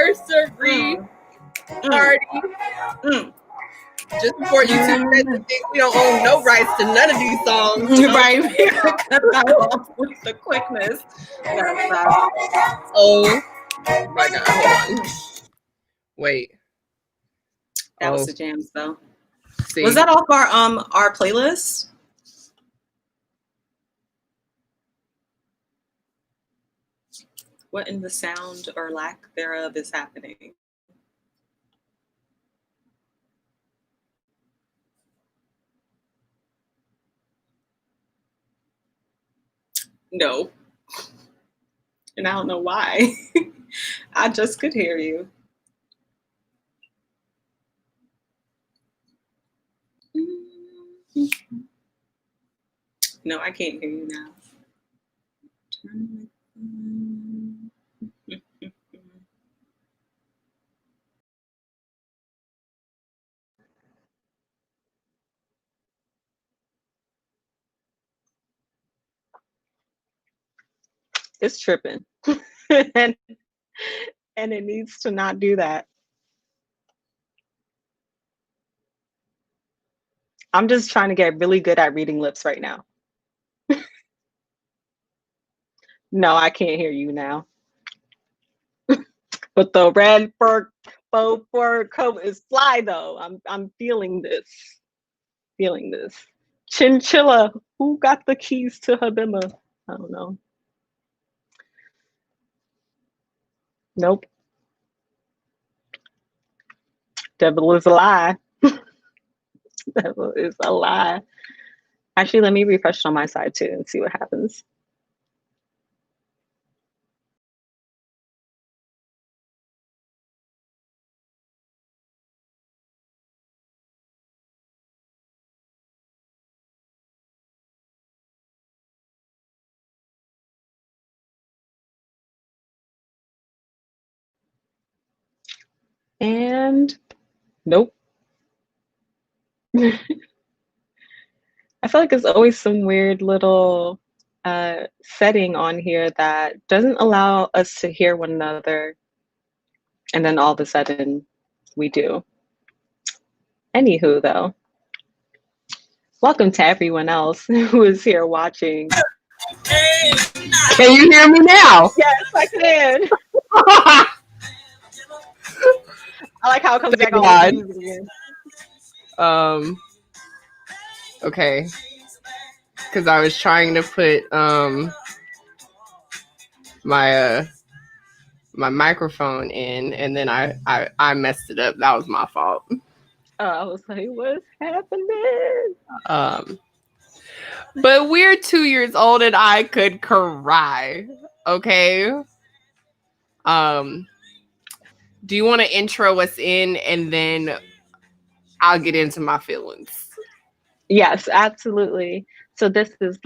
anniversary party. Just before you two said to think we don't own no rights to none of these songs. Right. Cut that off with the quickness. Oh my God. Hold on. Wait. That was the jams though. See. Was that off our playlist? What in the sound or lack thereof is happening? No. And I don't know why. I just could hear you. No, I can't hear you now. It's tripping. and it needs to not do that. I'm just trying to get really good at reading lips right now. No, I can't hear you now. But the red fur coat is fly though. I'm feeling this. Feeling this. Chinchilla. Who got the keys to Habima? I don't know. Nope. Devil is a lie. Devil is a lie. Actually, let me refresh on my side too and see what happens. And nope. I feel like there's always some weird little setting on here that doesn't allow us to hear one another. And then all of a sudden we do. Anywho, though, welcome to everyone else who is here watching. Can you hear me now? Yes, I can. I like how it comes back on. Okay. Because I was trying to put my microphone in, and then I messed it up. That was my fault. I was like, what's happening? But we're 2 years old and I could cry. Okay. Do you want to intro us in and then I'll get into my feelings? Yes, absolutely. So this is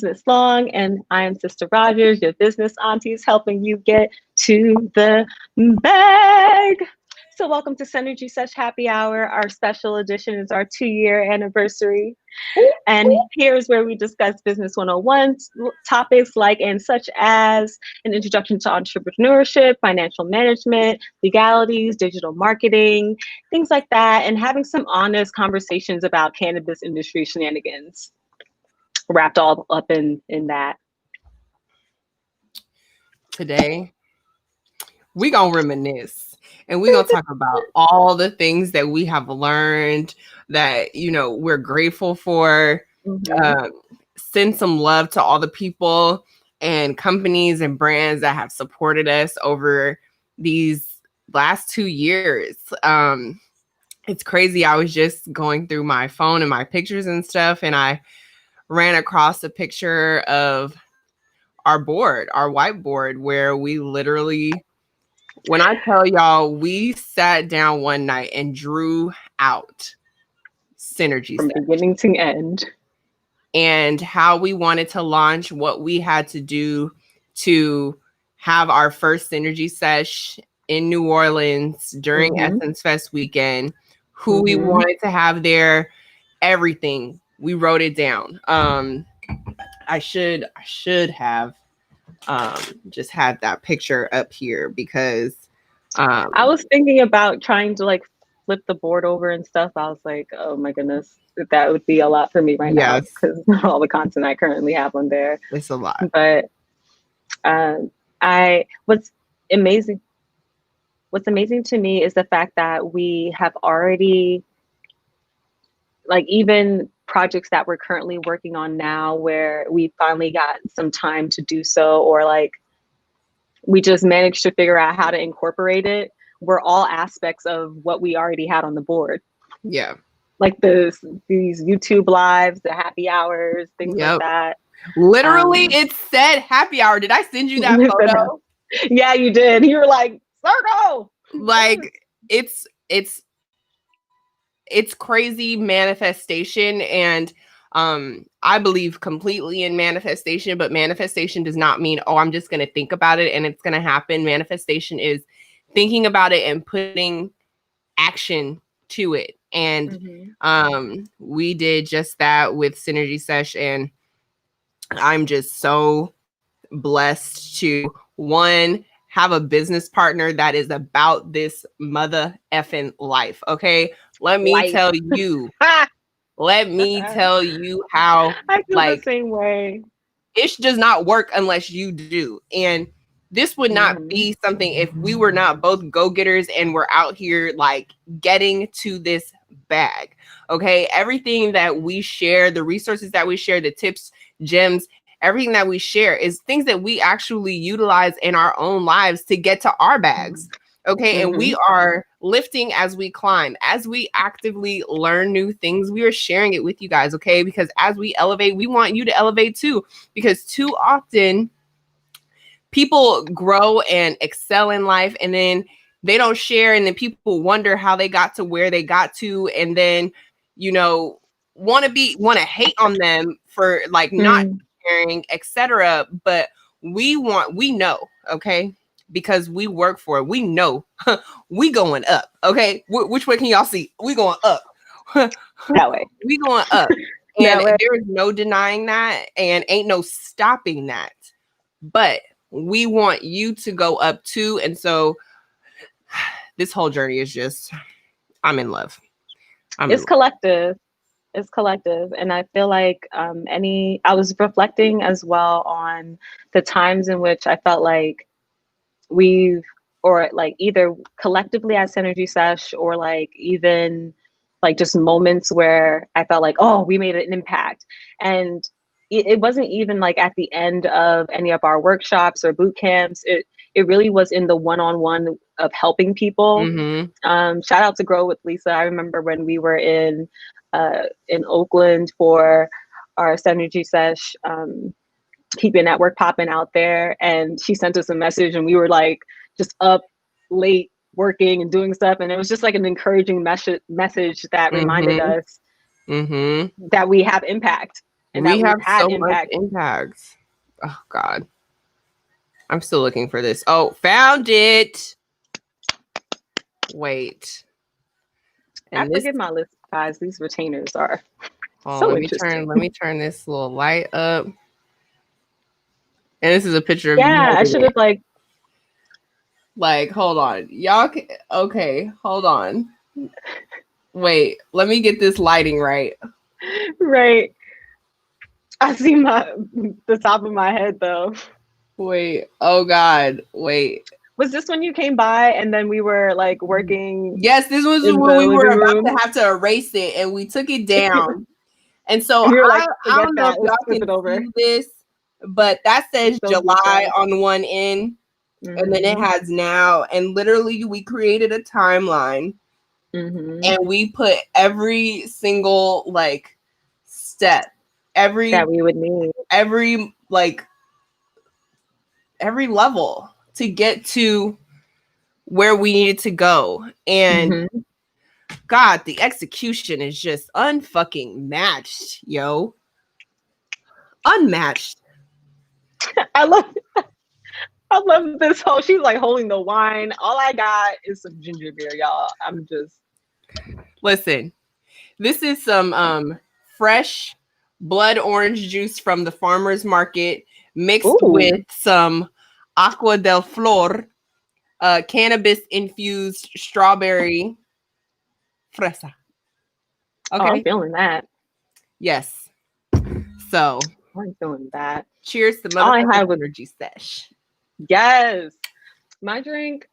Miss Long, and I am Sister Rogers, your business aunties, helping you get to the bag. So welcome to Synergy Sesh Happy Hour. Our special edition is our 2-year anniversary. And here's where we discuss business 101 topics like and such as an introduction to entrepreneurship, financial management, legalities, digital marketing, things like that, and having some honest conversations about cannabis industry shenanigans. Wrapped all up in that. Today, we gonna reminisce. And we're going to talk about all the things that we have learned that, you know, we're grateful for. Send some love to all the people and companies and brands that have supported us over these last 2 years. It's crazy. I was just going through my phone and my pictures and stuff, and I ran across a picture of our board, our whiteboard, where we literally... When I tell y'all, we sat down one night and drew out Synergy from beginning to end and how we wanted to launch, what we had to do to have our first Synergy Sesh in New Orleans during Essence Fest weekend, who we wanted to have there, everything. We wrote it down. I should have just had that picture up here because I Um, was thinking about trying to like flip the board over and stuff. I was like, oh my goodness, that would be a lot for me right now yes, because all the content I currently have on there. it's a lot. But I amazing. What's amazing to me is the fact that we have already, like, even projects that we're currently working on now, where we finally got some time to do so, or like we just managed to figure out how to incorporate it, were all aspects of what we already had on the board. Yeah. Like these YouTube lives, the happy hours, things like Yep. that. Literally, it said happy hour. Did I send you that photo? Yeah, you did. You were like, circle. Like it's crazy manifestation, and I believe completely in manifestation, but manifestation does not mean, oh, I'm just going to think about it and it's going to happen. Manifestation is thinking about it and putting action to it. And we did just that with Synergy Sesh, and I'm just so blessed to, one, have a business partner that is about this mother effing life. Okay. Let me tell you how, I feel the like, same way. it does not work unless you do. And this would not be something if we were not both go-getters and we're out here like getting to this bag. Okay. Everything that we share, the resources that we share, the tips, gems, everything that we share is things that we actually utilize in our own lives to get to our bags. Okay. And we are lifting as we climb, as we actively learn new things. We are sharing it with you guys. Okay. Because as we elevate, we want you to elevate too. Because too often people grow and excel in life, and then they don't share. And then people wonder how they got to where they got to. And then, you know, want to hate on them for like not sharing, etc. But we know, okay, because we work for it. We know we going up. Okay, which way can y'all see? We going up. That way. We going up, and there is no denying that, and ain't no stopping that. But we want you to go up too, and so this whole journey is just, I'm in love. It's collective. It's collective. And I feel like I was reflecting as well on the times in which I felt like or like either collectively as Synergy Sesh, or like even like just moments where I felt like, oh, we made an impact. And it wasn't even like at the end of any of our workshops or boot camps. It really was in the one-on-one of helping people. Shout out to Grow with Lisa. I remember when we were in Oakland for our Synergy Sesh, keep your network popping out there, and she sent us a message, and we were like just up late working and doing stuff, and it was just like an encouraging message that reminded us that we have impact, and we that have we had so impact. much impact. Oh God, I'm still looking for this. Oh, found it. Wait. And I forget my list, guys. These retainers are let me turn this little light up. And this is a picture of you. Yeah, I should have like, hold on. Y'all okay, hold on. Wait, let me get this lighting right. Right. I see the top of my head though. Wait, oh God, wait. Was this when you came by and then we were like working? Yes, this was when we were about to have to erase it, and we took it down. And so I don't know if y'all can see this, but that says July on one end, and then it has now. And literally, we created a timeline, and we put every single like step, that we would need, every level to get to where we needed to go. And God, the execution is just unfucking matched, yo. Unmatched. I love this whole, she's like holding the wine. All I got is some ginger beer, y'all. I'm just, listen, this is some fresh blood orange juice from the farmer's market mixed with some Agua del Flor cannabis infused strawberry fresa. Oh, I'm Okay. feeling that. Yes. So I'm feeling that. cheers to All I motherfucking had was energy sesh. yes. My drink,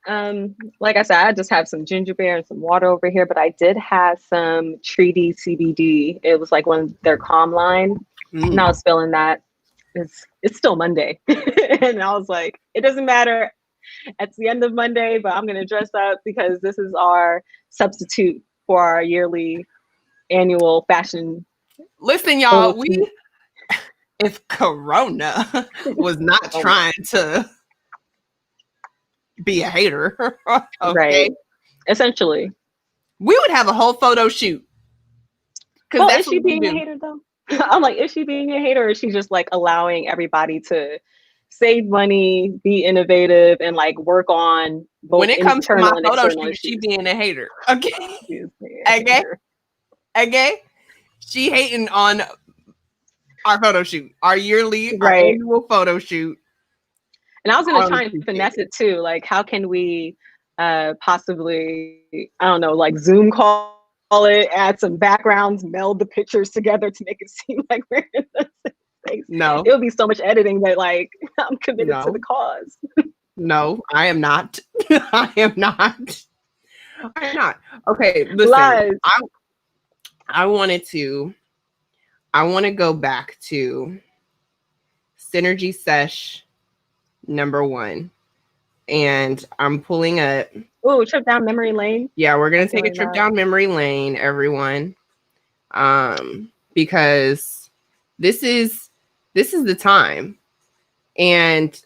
like I said, I just have some ginger beer and some water over here, but I did have some Treaty CBD. It was like one of their calm line, and I Mm. was feeling that. It's still Monday, and I was like, it doesn't matter. It's the end of Monday, but I'm gonna dress up because this is our substitute for our yearly annual fashion. Listen, y'all, if Corona was not Oh my, trying to be a hater, okay, right. Essentially. we would have a whole photo shoot because Well, that's is what she we being a do. hater though? I'm like, is she being a hater or is she just like allowing everybody to save money, be innovative, and like work on When both it comes to my internal and photo external shoot, she issues? being a hater. Okay. She is being a Okay. hater. Okay. She hating on our photo shoot, our Right. annual photo shoot. And I was gonna I don't try and appreciate finesse it. it too. Like, how can we possibly, I don't know, like Zoom call it, add some backgrounds, meld the pictures together to make it seem like we're in the same space. No, It would be so much editing that like I'm committed to the no, cause. no, I am not. I am not. I am not. Okay, listen. Lies. I wanted to I want to go back to Synergy Sesh number 1. And I'm pulling up. Ooh, trip down memory lane. Yeah, we're going I'm to take a feeling trip that. down memory lane, everyone. Because this is the time. And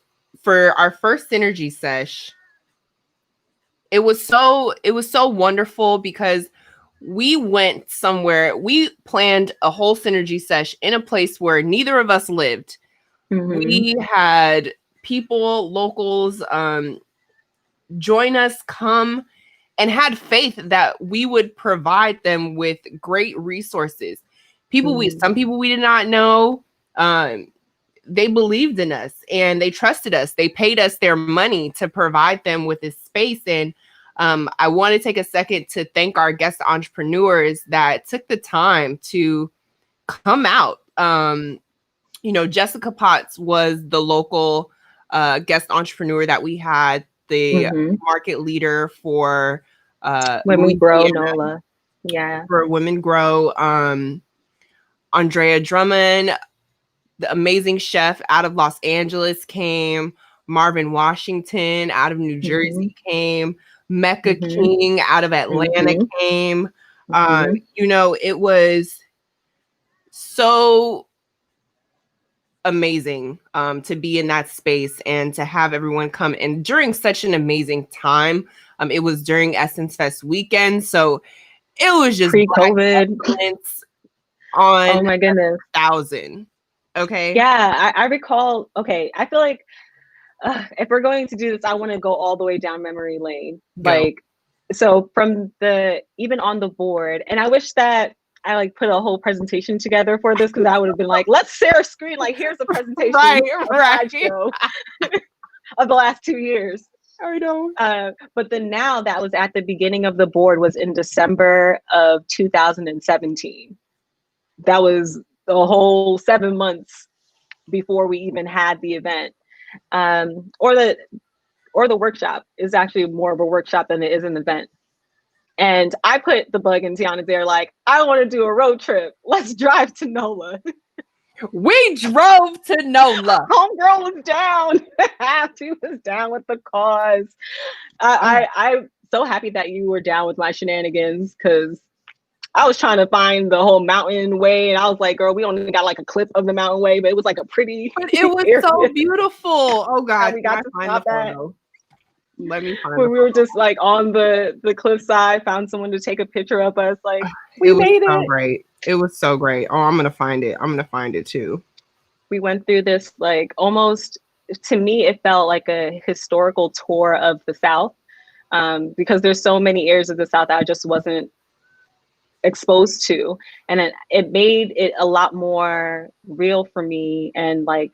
for our first Synergy Sesh, it was so wonderful because we went somewhere. We planned a whole Synergy Sesh in a place where neither of us lived. Mm-hmm. We had people, locals, join us, come, and had faith that we would provide them with great resources. Mm-hmm. Some people we did not know, um, they believed in us and they trusted us. They paid us their money to provide them with this space. And I want to take a second to thank our guest entrepreneurs that took the time to come out. Jessica Potts was the local guest entrepreneur that we had, the Mm-hmm. market leader for Women grow, Louisiana, NOLA. Yeah. for Women Grow. Andrea Drummond, the amazing chef out of Los Angeles, came. Marvin Washington out of New Mm-hmm. Jersey came. Mecca Mm-hmm. King out of Atlanta Mm-hmm. came. Mm-hmm. It was so amazing to be in that space and to have everyone come. And during such an amazing time, it was during Essence Fest weekend. So it was just Black Pre-COVID. excellence on Oh my goodness. 1,000. Okay. Yeah, I recall. Okay, I feel like if we're going to do this, I want to go all the way down memory lane. Go. Like, so from the even on the board, and I wish that I like put a whole presentation together for this because I would have been like, let's share a screen. Like, here's a presentation, a Right. slideshow of the last 2 years. I know. But then now that was at the beginning of the board was in December of 2017. That was the whole 7 months before we even had the event. Or the workshop is actually more of a workshop than it is an event. And I put the bug in Tiana's ear like, I want to do a road trip. Let's drive to NOLA. We drove to NOLA. Homegirl was down. She was down with the cause. I'm so happy that you were down with my shenanigans because I was trying to find the whole mountain way, and I was like, girl, we only got like a clip of the mountain way, but it was like a pretty But it was area so beautiful. Oh that God, we can got I to find the stop at. photo? Let me find When the we were photo. just like on the cliffside, found someone to take a picture of us. Like, we It was made so it. great. It was so great. Oh, I'm gonna find it. I'm gonna find it too. We went through this like almost, to me, it felt like a historical tour of the South, because there's so many areas of the South that I just wasn't exposed to, and it made it a lot more real for me and like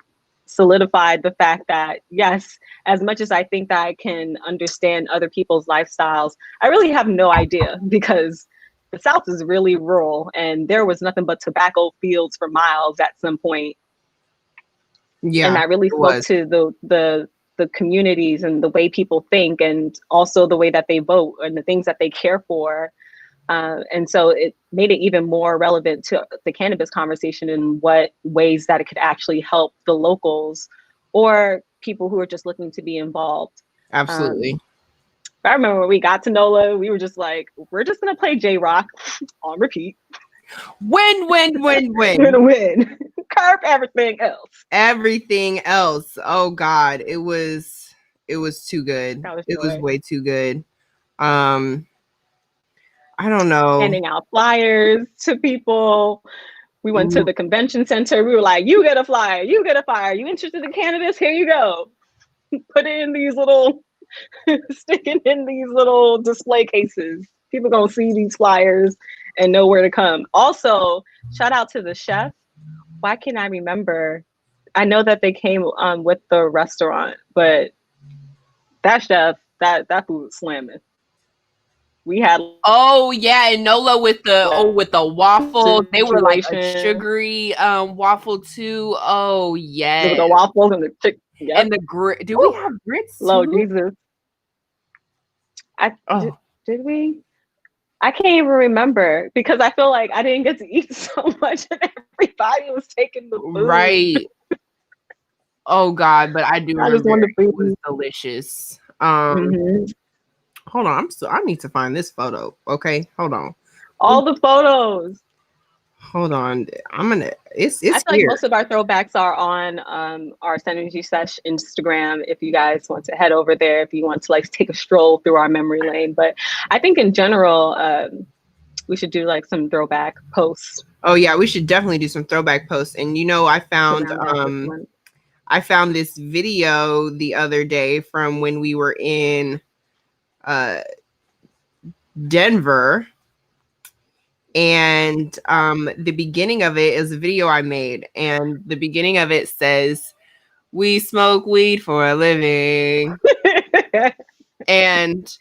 solidified the fact that, yes, as much as I think that I can understand other people's lifestyles, I really have no idea, because the South is really rural and there was nothing but tobacco fields for miles at some point. Yeah, and that really it spoke was. to the communities and the way people think, and also the way that they vote and the things that they care for. And so it made it even more relevant to the cannabis conversation in what ways that it could actually help the locals or people who are just looking to be involved. Absolutely. I remember when we got to NOLA, we were just like, we're just going to play J-Rock on repeat. Win. We're going to win. Curb everything else. Everything else. Oh God, it was too good. That was It was joy. way too good. I don't know. Handing out flyers to people. We went to the convention center. We were like, you get a flyer, you get a flyer. You interested in cannabis? Here you go. Put it in these little, stick it in these little display cases. People gonna see these flyers and know where to come. Also, shout out to the chef. Why can't I remember? I know that they came with the restaurant, but that chef, that food was slamming. We had and NOLA with the waffle. They were like a situation. sugary waffle too. Oh There was yeah. the waffles and the chick. Yep. And the grit. Do we have grits too? Lord Jesus. Did we? I can't even remember, because I feel like I didn't get to eat so much and everybody was taking the food. Right. Oh God, but I do remember it was delicious. Hold on, I need to find this photo. Okay, hold on. All the photos. Hold on, it's I feel here. like most of our throwbacks are on our Synergy Sesh Instagram. If you guys want to head over there, if you want to like take a stroll through our memory lane. But I think in general, we should do like some throwback posts. Oh yeah, we should definitely do some throwback posts. And I found this video the other day from when we were in Denver, and the beginning of it is a video I made, and the beginning of it says, "We smoke weed for a living." And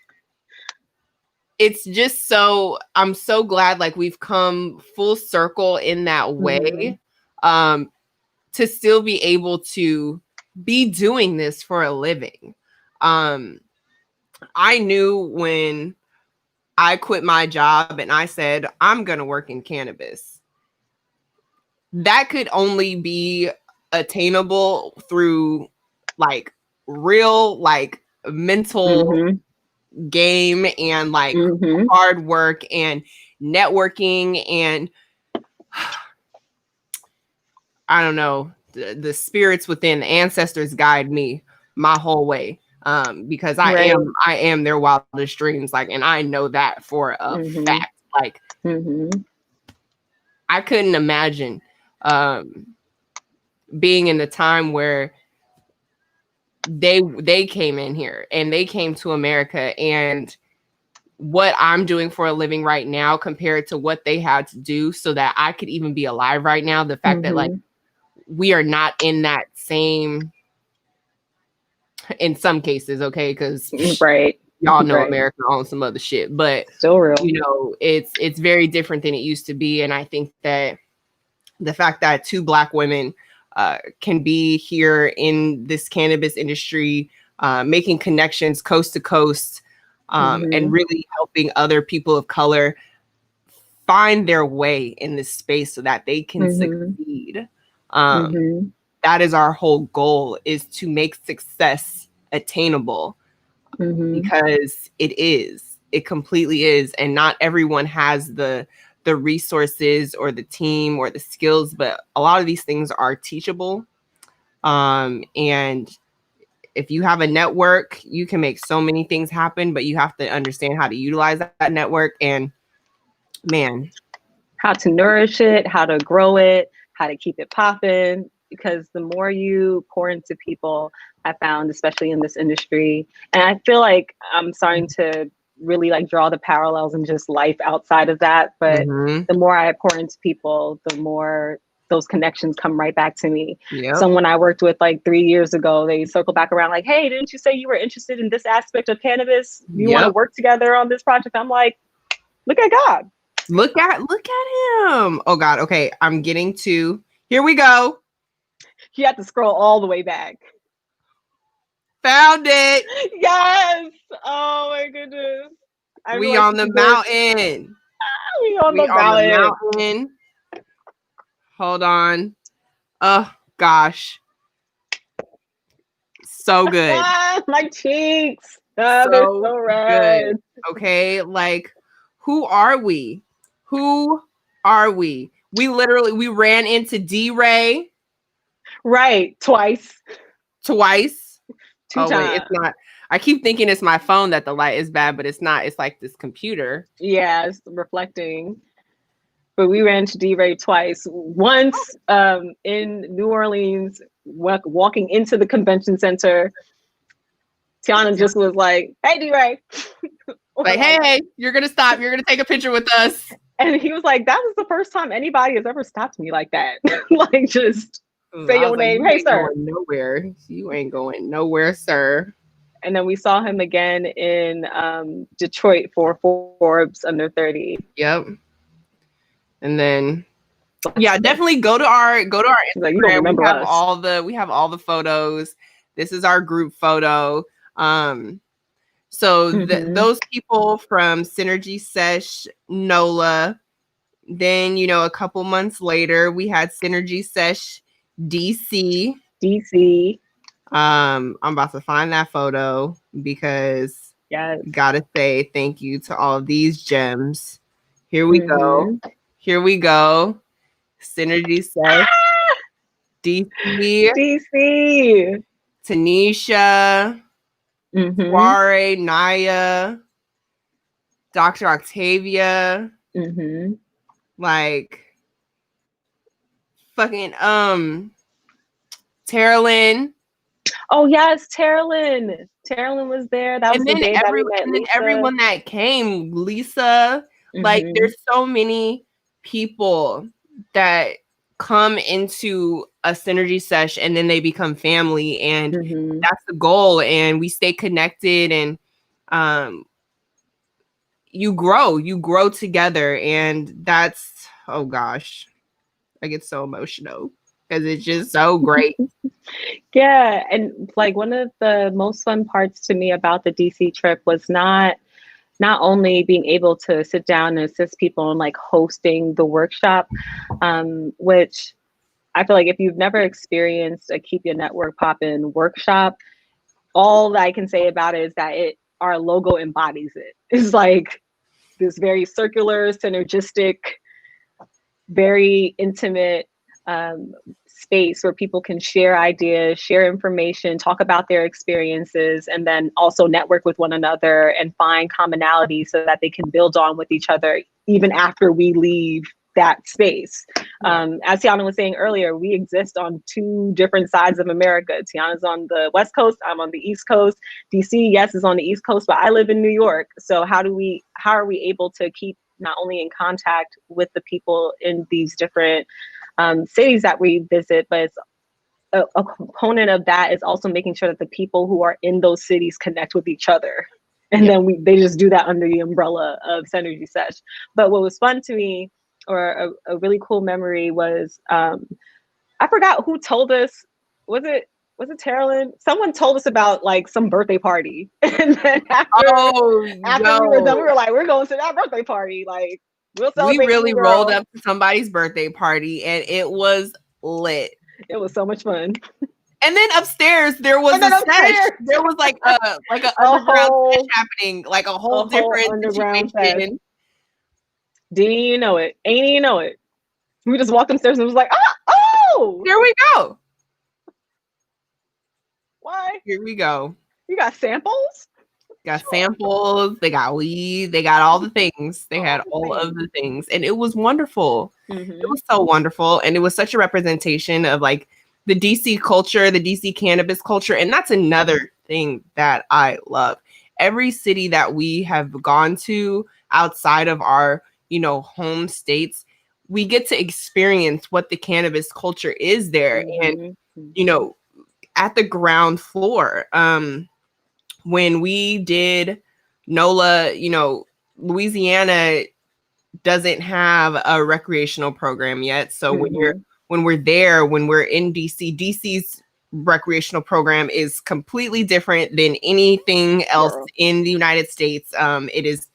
it's just I'm so glad like we've come full circle in that way, to still be able to be doing this for a living. I knew when I quit my job and I said, I'm going to work in cannabis, that could only be attainable through like real, like mental game and like hard work and networking, and I don't know, the spirits within, the ancestors guide me my whole way. Because I am their wildest dreams, like, and I know that for a fact. Like, I couldn't imagine being in the time where they came in here and they came to America, and what I'm doing for a living right now compared to what they had to do so that I could even be alive right now. The fact that like we are not in that same, in some cases, okay, because y'all know America owns some other shit, but still real. It's very different than it used to be. And I think that the fact that two Black women can be here in this cannabis industry, making connections coast to coast, and really helping other people of color find their way in this space so that they can succeed. That is our whole goal, is to make success attainable, because it completely is. And not everyone has the resources or the team or the skills, but a lot of these things are teachable. And if you have a network, you can make so many things happen, but you have to understand how to utilize that network, and how to nourish it, how to grow it, how to keep it popping. Because the more you pour into people, I found, especially in this industry, and I feel like I'm starting to really like draw the parallels in just life outside of that. But the more I pour into people, the more those connections come right back to me. Yep. Someone I worked with like 3 years ago, they circle back around like, hey, didn't you say you were interested in this aspect of cannabis? Do you want to work together on this project? I'm like, look at God. Look at him. Oh God. Okay. I'm getting to, here we go. You have to scroll all the way back. Found it. Yes. Oh my goodness. We on the mountain. We on the mountain. Hold on. Oh gosh. So good. My cheeks. Oh, they're so red. Good. Okay. Like, who are we? Who are we? We ran into D-Ray. Right. Twice. Two times. Wait, it's not. I keep thinking it's my phone that the light is bad, but it's not. It's like this computer. Yeah, it's reflecting. But we ran to D-Ray twice. Once in New Orleans, walking into the convention center, Tiana just was like, hey, D-Ray. Like, hey, you're going to stop. You're going to take a picture with us. And he was like, that was the first time anybody has ever stopped me like that. Like, just say your name. Hey, sir. Nowhere. You ain't going nowhere, sir. And then we saw him again in Detroit for Forbes Under 30. Yep. And then, yeah, definitely go to our Instagram. Like, you don't remember we have all the photos. This is our group photo. So those people from Synergy Sesh, NOLA. Then, a couple months later, we had Synergy Sesh DC. I'm about to find that photo because gotta say thank you to all of these gems. Here we go. Here we go. Synergy Sesh. DC. Tanisha. Ware, Naya. Dr. Octavia. Like fucking Terilyn. Oh yes, Terilyn. Terilyn was there. That was the day that we met Lisa. And then everyone that came, Lisa. Like there's so many people that come into a Synergy Sesh and then they become family, and that's the goal. And we stay connected, and you grow together, and that's, oh gosh, I get so emotional because it's just so great. Yeah, and like one of the most fun parts to me about the DC trip was not only being able to sit down and assist people in like hosting the workshop, which I feel like if you've never experienced a Keep Your Network Poppin' workshop, all that I can say about it is that our logo embodies it. It's like this very circular, synergistic, very intimate space where people can share ideas, share information, talk about their experiences, and then also network with one another and find commonalities so that they can build on with each other even after we leave that space. As Tiana was saying earlier, we exist on two different sides of America. Tiana's on the West Coast, I'm on the East Coast. DC, yes, is on the East Coast, but I live in New York. So how are we able to keep not only in contact with the people in these different cities that we visit, but it's a component of that is also making sure that the people who are in those cities connect with each other. And then they just do that under the umbrella of Synergy Sesh. But what was fun to me, or a really cool memory, was I forgot who told us. Was it Terilyn? Someone told us about like some birthday party. And then after we were done, we were like, we're going to that birthday party. Like, we'll celebrate. We really rolled up to somebody's birthday party and it was lit. It was so much fun. And then upstairs there was a sesh. There was like an underground sesh happening, like a whole different underground situation. Didn't even know it. Ain't even know it. We just walked upstairs and it was like, oh, here we go. Why? Here we go. You got samples? Got samples. They got weed. They got all the things. They had all of the things, and it was wonderful. It was so wonderful, and it was such a representation of like the DC culture, the DC cannabis culture, and that's another thing that I love. Every city that we have gone to outside of our home states, we get to experience what the cannabis culture is there. And, you know, at the ground floor, when we did NOLA, you know, Louisiana doesn't have a recreational program yet. So when we're there, when we're in DC's recreational program is completely different than anything else in the United States. It is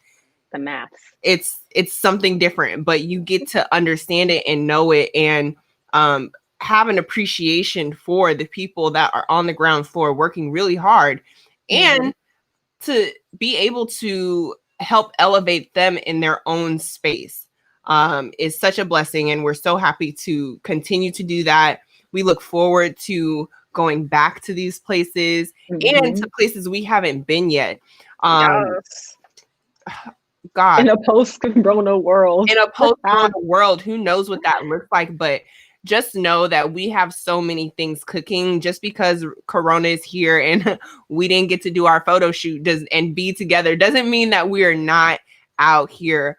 the maths. It's something different, but you get to understand it and know it, and have an appreciation for the people that are on the ground floor working really hard, and to be able to help elevate them in their own space is such a blessing. And we're so happy to continue to do that. We look forward to going back to these places and to places we haven't been yet. Yes. God. In a post-corona world. In a post-corona world, who knows what that looks like, but just know that we have so many things cooking. Just because Corona is here and we didn't get to do our photo shoot and be together doesn't mean that we are not out here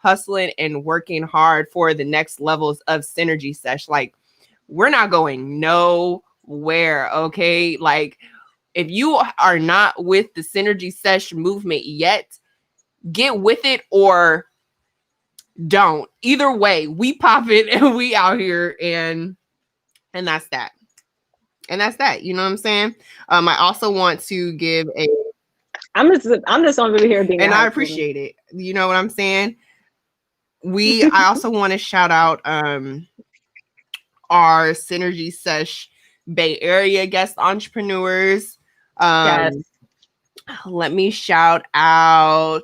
hustling and working hard for the next levels of Synergy Sesh. Like, we're not going nowhere, okay? Like, if you are not with the Synergy Sesh movement yet, get with it or don't. Either way, we pop it and we out here, and that's that. And that's that. You know what I'm saying? I also want to give a I'm just over here being, and I appreciate it. You know what I'm saying? I also want to shout out our Synergy Sesh Bay Area guest entrepreneurs. Yes. Let me shout out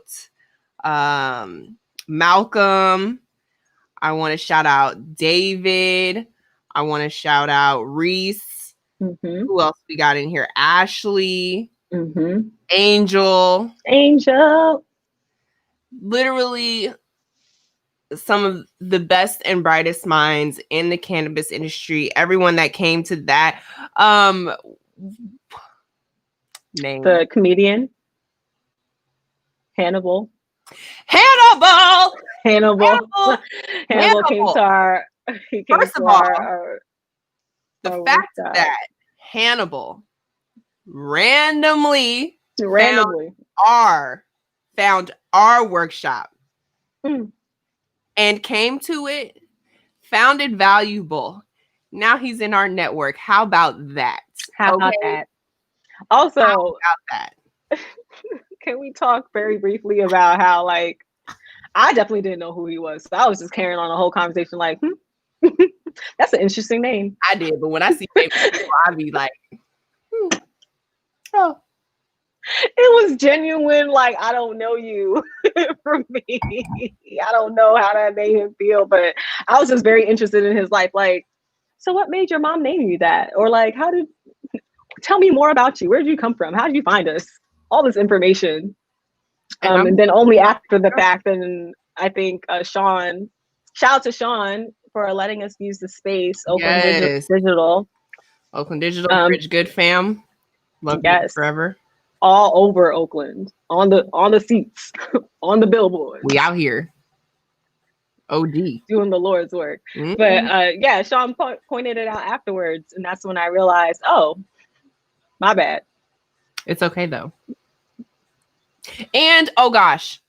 Malcolm. I want to shout out David. I want to shout out Reese. Who else we got in here? Ashley. Angel. Literally some of the best and brightest minds in the cannabis industry. Everyone that came to that name. The comedian Hannibal came to our. First of all, the fact that Hannibal randomly found our workshop and came to it, found it valuable. Now he's in our network. How about that? How about that? Also, how about that? Can we talk very briefly about how, like, I definitely didn't know who he was. So I was just carrying on the whole conversation like, that's an interesting name. I did, but when I see famous people, I be like, oh. It was genuine, like, I don't know you from me. I don't know how that made him feel, but I was just very interested in his life. Like, so what made your mom name you that? Or like, tell me more about you. Where did you come from? How did you find us? All this information. And then only after the fact, and I think Sean, shout out to Sean for letting us use the space. Oakland Digital. Oakland Digital, Bridge Good fam. Love you forever. All over Oakland, on the seats, on the billboard. We out here. OD. Doing the Lord's work. But Sean pointed it out afterwards, and that's when I realized, oh, my bad. It's okay though. And oh gosh,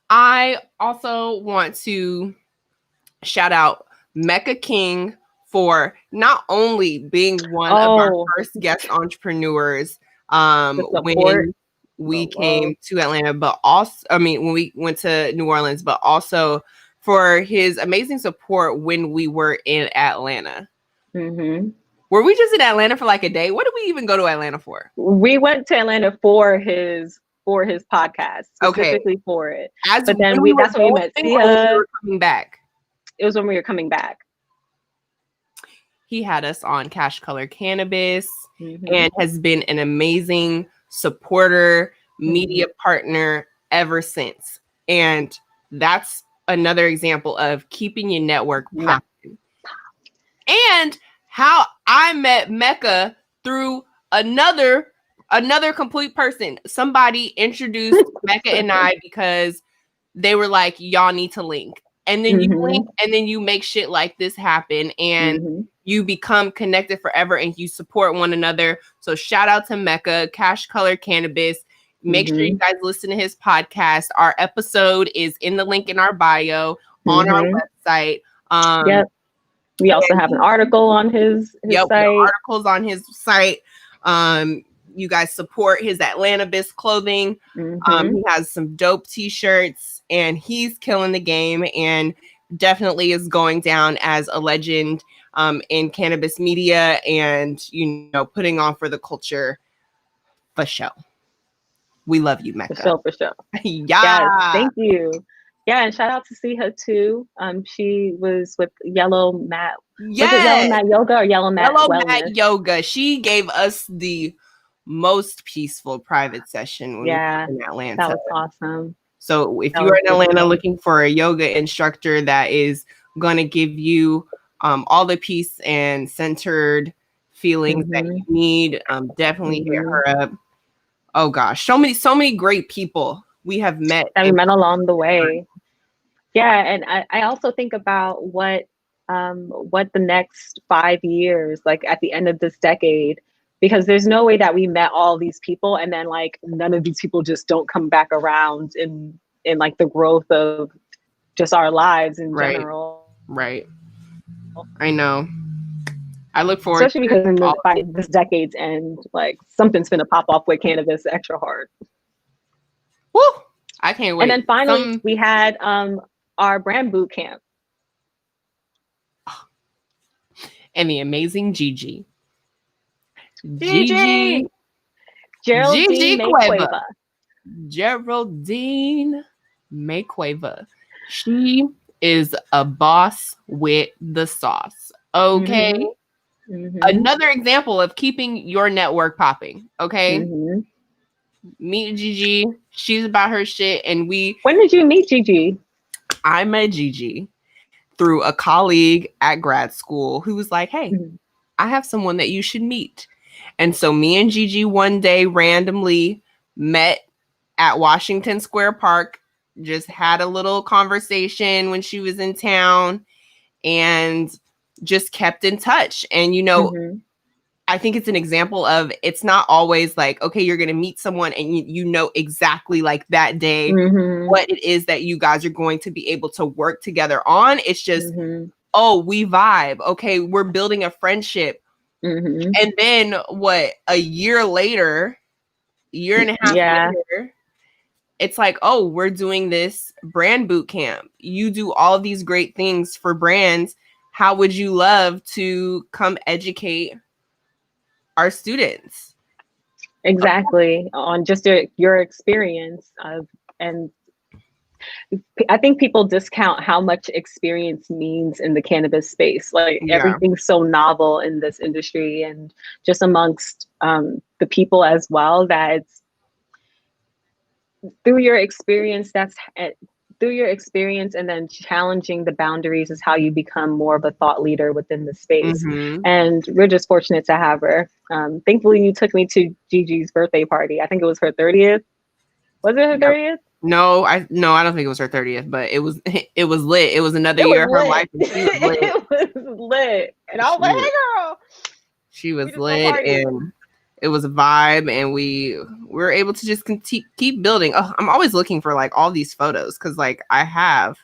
I also want to shout out Mecca King for not only being one of our first guest entrepreneurs when we came to Atlanta, but also, when we went to New Orleans, but also for his amazing support when we were in Atlanta. Were we just in Atlanta for like a day? What did we even go to Atlanta for? We went to Atlanta for his podcast, specifically for it. That's when we met Sia. We were coming back. It was when we were coming back. He had us on Cash Color Cannabis and has been an amazing supporter, media partner ever since. And that's another example of keeping your network popping. And how I met Mecca through another complete person. Somebody introduced Mecca and I because they were like, y'all need to link. and then you blink, and then you make shit like this happen, and you become connected forever, and you support one another. So shout out to Mecca, Cash Color Cannabis. Make sure you guys listen to his podcast. Our episode is in the link in our bio on our website. Yep. We also have an article on his site. Articles on his site. You guys support his Atlanta Biz clothing. He has some dope t-shirts, and he's killing the game, and definitely is going down as a legend in cannabis media, and putting on for the culture for show. We love you, Mecca. For sure. Yeah. Yes, thank you. Yeah, and shout out to Siha too. She was with Yellow Mat. Yes. Was it Yellow Mat Yoga or Yellow Mat Wellness? Mat Yoga. She gave us the most peaceful private session when we were in Atlanta. That was awesome. So if you are in Atlanta looking for a yoga instructor that is going to give you all the peace and centered feelings that you need, definitely hit her up. Oh gosh, so many great people we have met. That we met along the way. Yeah, and I also think about what the next 5 years, like at the end of this decade, because there's no way that we met all these people and then like none of these people just don't come back around in like the growth of just our lives in general. Right. I know. I look forward, especially because by this decade's end, like something's gonna pop off with cannabis extra hard. Woo! I can't wait. And then finally, we had our brand boot camp. And the amazing Gigi. Geraldine Mayqueva. Geraldine Mayqueva. She is a boss with the sauce. Okay. Another example of keeping your network popping. Okay. Meet Gigi. She's about her shit. And when did you meet Gigi? I met Gigi through a colleague at grad school who was like, hey, I have someone that you should meet. And so me and Gigi one day randomly met at Washington Square Park, just had a little conversation when she was in town, and just kept in touch. And, I think it's an example of, it's not always like, okay, you're going to meet someone and you know exactly like that day what it is that you guys are going to be able to work together on. It's just, oh, we vibe. Okay, we're building a friendship. And then a year later, year and a half later, it's like, oh, we're doing this brand boot camp. You do all these great things for brands. How would you love to come educate our students? Exactly. On just your experience and I think people discount how much experience means in the cannabis space. Like everything's so novel in this industry and just amongst the people as well, that it's through your experience and then challenging the boundaries is how you become more of a thought leader within the space. And we're just fortunate to have her. Thankfully, you took me to Gigi's birthday party. I think it was her 30th. Was it her 30th? No, I don't think it was her 30th, but it was lit. It was another year of her life. And she was lit. It was lit. And I was like, hey girl. She was lit, and it was a vibe, and we were able to just keep building. Oh, I'm always looking for like all these photos, because like I have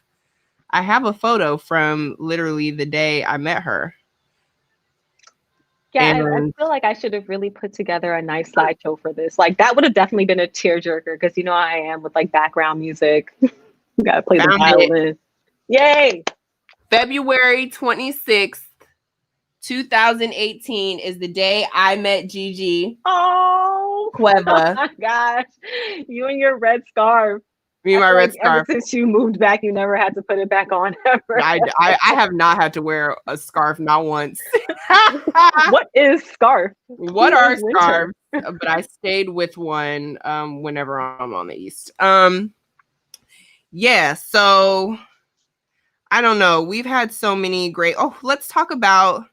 a photo from literally the day I met her. Yeah, I feel like I should have really put together a nice slideshow for this. Like that would have definitely been a tearjerker, because you know how I am with like background music. You gotta play the violin. Yay! February 26th, 2018 is the day I met Gigi. Oh, Cueva. Oh my gosh. You and your red scarf. Me and my red scarf. Ever since you moved back, you never had to put it back on ever. I have not had to wear a scarf, not once. What is scarf? What are scarves? But I stayed with one whenever I'm on the East. Yeah, so I don't know. We've had so many great. Oh, let's talk about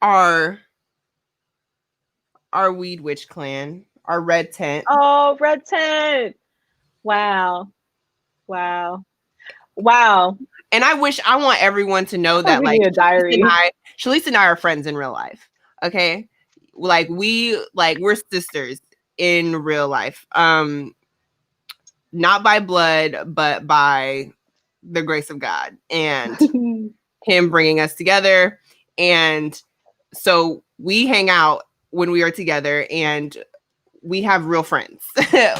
our Weed Witch clan, our red tent. Oh, red tent. Wow. Wow. Wow. And I want everyone to know that, Give me a diary. Shalise and I are friends in real life. Okay. Like we're sisters in real life. Not by blood, but by the grace of God and him bringing us together. And so we hang out when we are together, and we have real friends.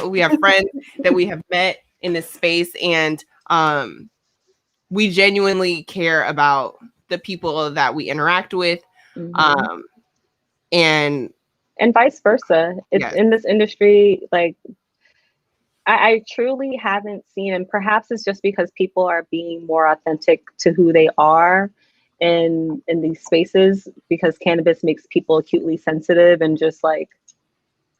We have friends that we have met in this space, and we genuinely care about the people that we interact with. Mm-hmm. And vice versa. It's yes. in this industry, like I truly haven't seen, and perhaps it's just because people are being more authentic to who they are in these spaces, because cannabis makes people acutely sensitive and just like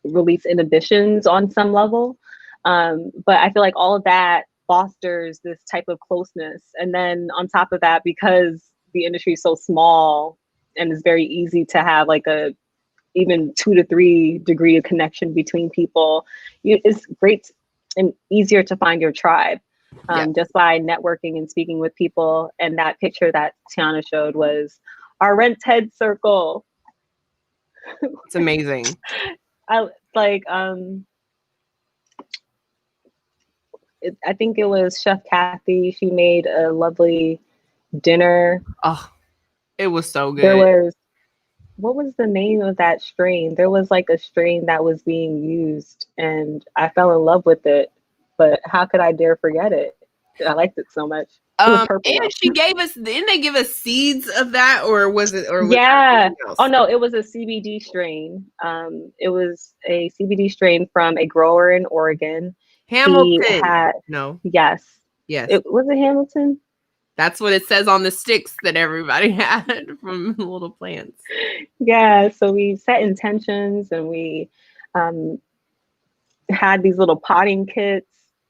release inhibitions on some level. But I feel like all of that fosters this type of closeness. And then on top of that, because the industry is so small and it's very easy to have like a even 2 to 3 degree of connection between people, it's great and easier to find your tribe just by networking and speaking with people. And that picture that Tiana showed was our Rent Head circle. It's amazing. I like I think it was Chef Kathy. She made a lovely dinner. Oh, it was so good. There was, what was the name of that strain? There was like a strain that was being used, and I fell in love with it. But how could I dare forget it? I liked it so much. It was purple. And she gave us, didn't they give us seeds of that, or was it, or was yeah. Oh no, it was a CBD strain. It was a CBD strain from a grower in Oregon. Hamilton. He had, no. Yes. Yes. It was it Hamilton? That's what it says on the sticks that everybody had from little plants. Yeah. So we set intentions, and we had these little potting kits.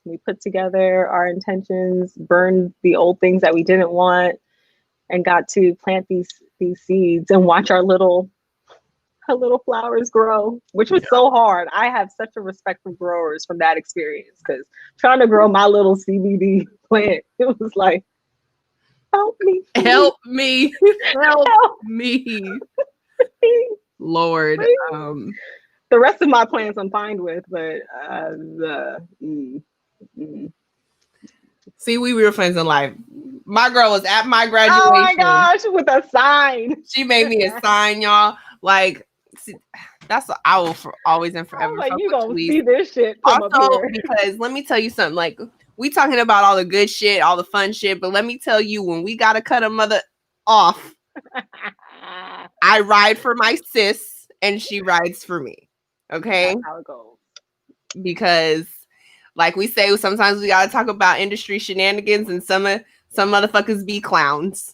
We put together our intentions, burned the old things that we didn't want, and got to plant these seeds and watch our little flowers grow, which was so hard. I have such a respect for growers from that experience, because trying to grow my little CBD plant, it was like, help me, please. Help me, help me, Lord. The rest of my plants I'm fine with, but See, we were friends in life. My girl was at my graduation. Oh my gosh, with a sign. She made me a sign, y'all. Like, see, that's what I will always and forever. Like, you gonna see this shit from also, up here. because let me tell you something. Like, we talking about all the good shit, all the fun shit, but let me tell you, when we gotta cut a mother off, I ride for my sis and she rides for me. Okay? That's how it goes. Because, like we say, sometimes we gotta talk about industry shenanigans, and some motherfuckers be clowns.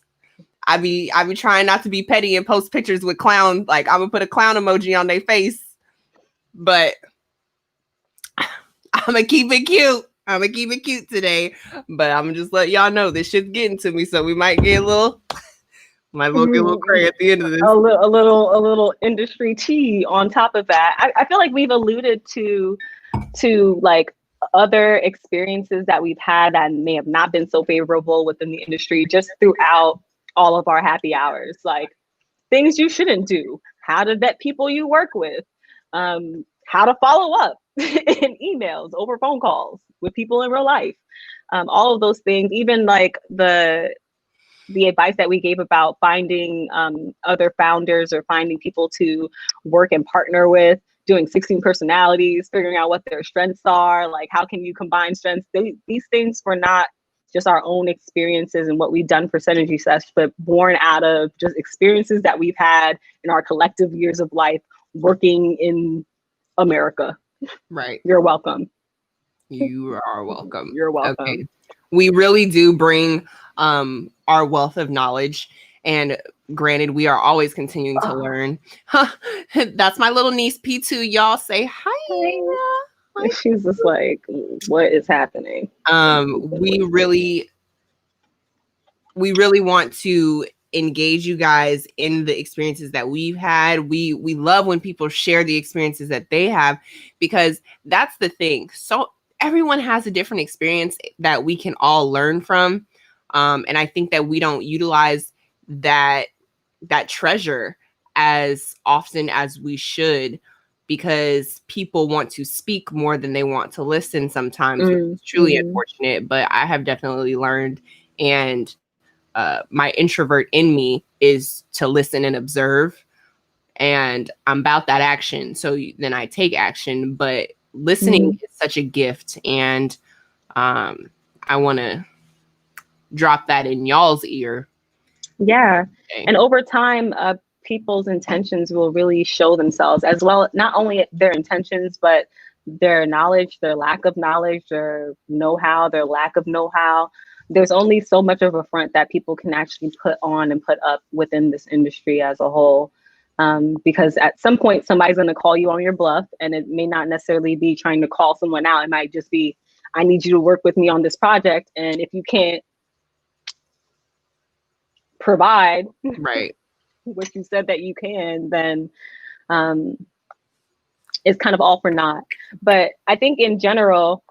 I be trying not to be petty and post pictures with clown. Like, I'm gonna put a clown emoji on their face, but I'm gonna keep it cute. I'm gonna keep it cute today, but I'm gonna just let y'all know this shit's getting to me, so we might get a little cray at the end of this. A little industry tea on top of that. I feel like we've alluded to like other experiences that we've had that may have not been so favorable within the industry, just throughout all of our happy hours, like things you shouldn't do, how to vet people you work with, how to follow up in emails, over phone calls, with people in real life, all of those things. Even like the advice that we gave about finding other founders, or finding people to work and partner with, doing 16 personalities, figuring out what their strengths are, like how can you combine strengths. These things were not just our own experiences and what we've done for Synergy Sesh, but born out of just experiences that we've had in our collective years of life working in America. Right. You're welcome. You are welcome. You're welcome. Okay. We really do bring our wealth of knowledge, and granted, we are always continuing to learn. That's my little niece P2. Y'all say hi. She's just like, what is happening? We really want to engage you guys in the experiences that we've had. We love when people share the experiences that they have, because that's the thing. So everyone has a different experience that we can all learn from. And I think that we don't utilize that treasure as often as we should, because people want to speak more than they want to listen sometimes, which is truly unfortunate. But I have definitely learned, and my introvert in me is to listen and observe, and I'm about that action. So then I take action, but listening is such a gift, and I want to drop that in y'all's ear. Yeah. Okay. And over time, people's intentions will really show themselves as well. Not only their intentions, but their knowledge, their lack of knowledge, their know-how, their lack of know-how. There's only so much of a front that people can actually put on and put up within this industry as a whole. Because at some point, somebody's going to call you on your bluff, and it may not necessarily be trying to call someone out. It might just be, I need you to work with me on this project. And if you can't provide right what you said that you can, then it's kind of all for naught. But I think in general,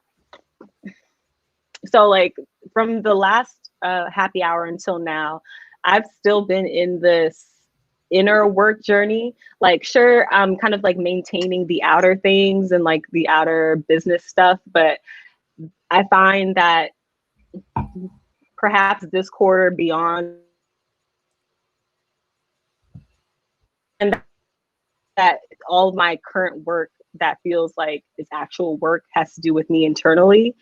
so like from the last happy hour until now, I've still been in this inner work journey. Like, sure, I'm kind of like maintaining the outer things and like the outer business stuff, but I find that perhaps this quarter beyond, and that all of my current work that feels like it's actual work has to do with me internally,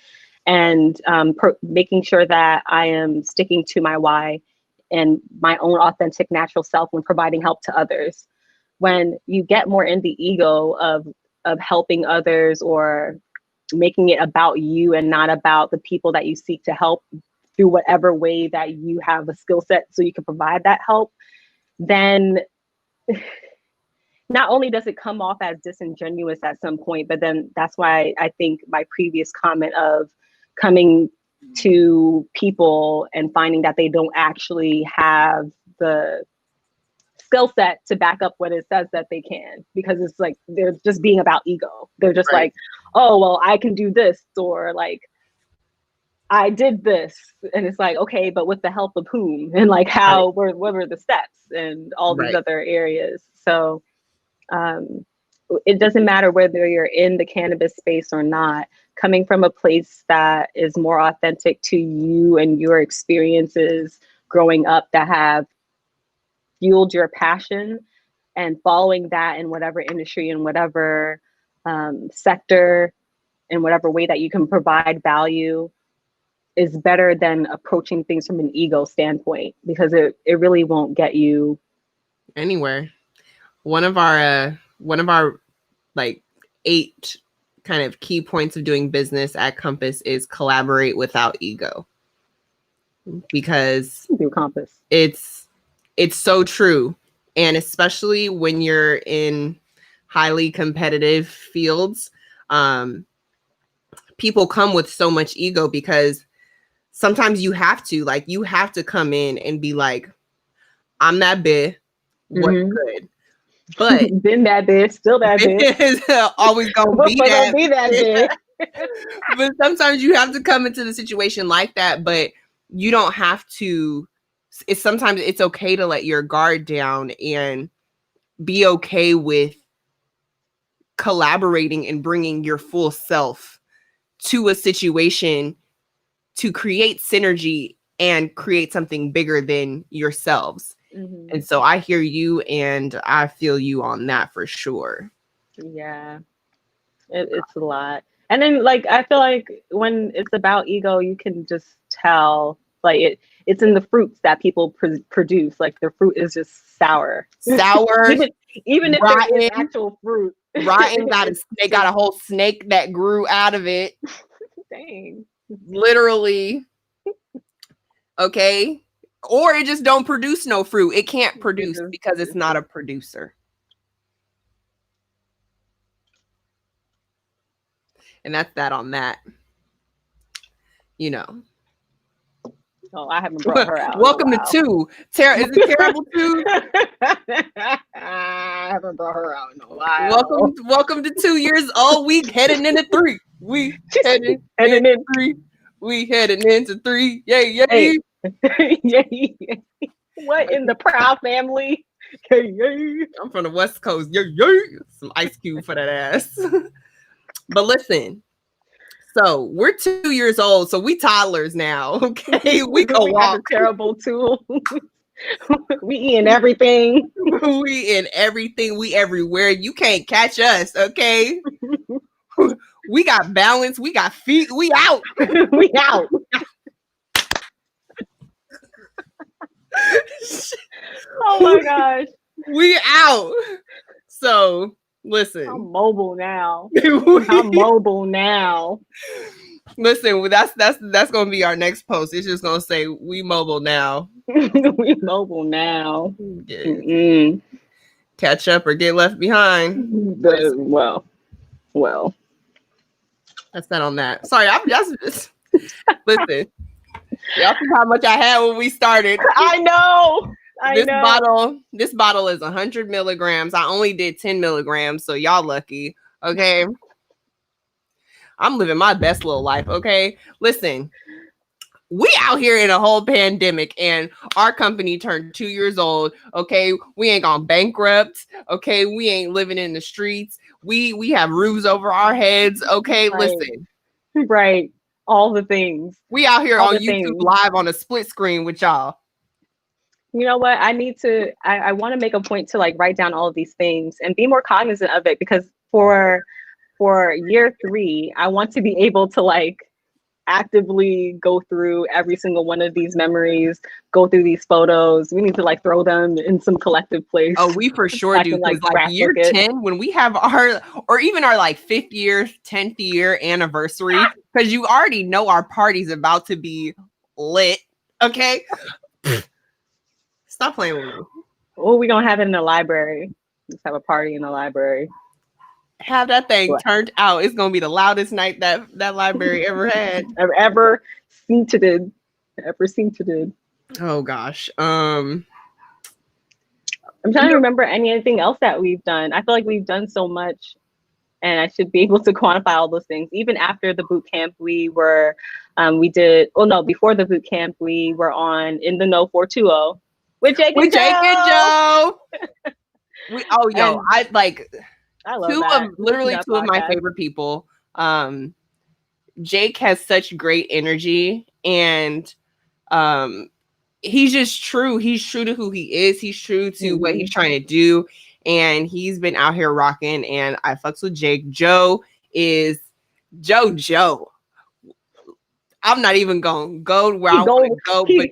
and making sure that I am sticking to my why and my own authentic natural self when providing help to others. When you get more in the ego of helping others or making it about you and not about the people that you seek to help through whatever way that you have a skill set so you can provide that help, then not only does it come off as disingenuous at some point, but then that's why I think my previous comment of coming to people and finding that they don't actually have the skill set to back up what it says that they can, because it's like they're just being about ego. They're just like, oh, well, I can do this, or like, I did this. And it's like, okay, but with the help of whom? And like how, what were the steps and all these other areas. So it doesn't matter whether you're in the cannabis space or not, coming from a place that is more authentic to you and your experiences growing up that have fueled your passion, and following that in whatever industry and whatever sector, in whatever way that you can provide value, is better than approaching things from an ego standpoint, because it really won't get you anywhere. One of our like 8 kind of key points of doing business at Compass is collaborate without ego, because it's so true. And especially when you're in highly competitive fields, people come with so much ego, because sometimes you have to come in and be like, I'm that bitch, what's good? But been that bitch, still that bitch. Always gonna be that bitch. But sometimes you have to come into the situation like that, but you don't have to. Sometimes it's okay to let your guard down and be okay with collaborating and bringing your full self to a situation to create synergy and create something bigger than yourselves. And so I hear you and I feel you on that for sure. Yeah, it's a lot. And then like, I feel like when it's about ego, you can just tell, like it's in the fruits that people produce. Like the fruit is just sour. even if rotten, there is actual fruit. Rotten, they got a whole snake that grew out of it. Dang. Literally. Okay. Or it just don't produce no fruit. It can't produce because it's not a producer. And that's that on that. You know. Oh, I haven't brought her out. Welcome to 2. Is it Terrible 2? I haven't brought her out in a while. Welcome to 2 years old week, heading into 3. We heading heading in. 3. We heading into 3. Yay, yay. Hey. Yay. What in the Proud Family? Yay, yay. I'm from the West Coast. Yay, yay. Some Ice Cube for that ass. But listen. So we're 2 years old, so we toddlers now. Okay, we can walk. Have a terrible tool. We eating everything. We in everything. We everywhere. You can't catch us. Okay. We got balance. We got feet. We out. We out. Oh my gosh. We out. So listen. I'm mobile now. I'm mobile now. Listen, that's gonna be our next post. It's just gonna say we mobile now. We mobile now. Yeah. Catch up or get left behind. Well. That's not on that. Sorry, I'm just listen. Y'all see how much I had when we started. I know. This bottle is 100 milligrams. I only did 10 milligrams, so y'all lucky. Okay. I'm living my best little life. Okay. Listen, we out here in a whole pandemic and our company turned 2 years old. Okay. We ain't gone bankrupt. Okay. We ain't living in the streets. We have roofs over our heads. Okay. Right. Listen. Right. All the things. We out here on YouTube live on a split screen with y'all. You know what? I want to make a point to like write down all of these things and be more cognizant of it, because for year 3, I want to be able to like actively go through every single one of these memories, go through these photos. We need to like throw them in some collective place. Oh, we for sure do. Because like year 10, when we have or even our like 5th year, 10th year anniversary, because you already know our party's about to be lit. Okay. Stop playing with me. Oh, we're gonna have it in the library. Let's have a party in the library. Have that thing turned out. It's gonna be the loudest night that library ever had. ever seen to did. Oh gosh. I'm trying to remember anything else that we've done. I feel like we've done so much, and I should be able to quantify all those things. Even after the boot camp, before the boot camp, we were on In the Know 420 with Jake and Joe. I love that. Two of my favorite people. Jake has such great energy, and he's just true. He's true to who he is. He's true to what he's trying to do, and he's been out here rocking. And I fucks with Jake. Joe. I'm not even gonna go where I want to go, but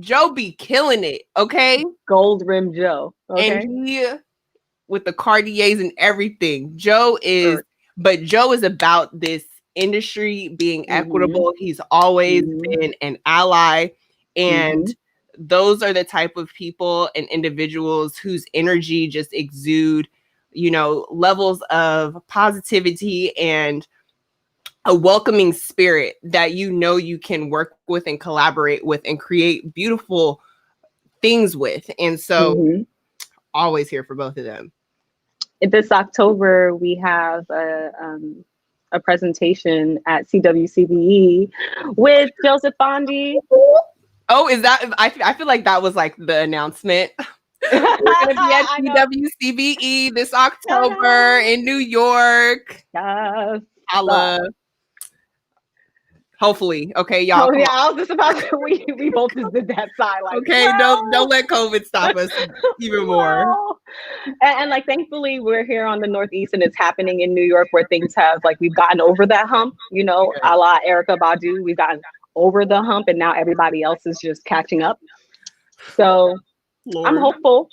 Joe be killing it. Okay, gold rim Joe. Okay, and he with the Cartiers and everything. Joe is about this industry being equitable. He's always been an ally, and those are the type of people and individuals whose energy just exude, levels of positivity and a welcoming spirit that you can work with and collaborate with and create beautiful things with. And so always here for both of them. This October, we have a presentation at CWCBE with Joseph Bondi. Oh, is that? I feel like that was like the announcement. We're going to be at CWCBE this October in New York. Yes. Hopefully, okay, y'all. Oh, yeah, I was just about to. We both just did that sigh, like, okay, don't let COVID stop us even more. And like, thankfully, we're here on the Northeast, and it's happening in New York, where things have we've gotten over that hump. A la Erykah Badu, we've gotten over the hump, and now everybody else is just catching up. So Lord. I'm hopeful.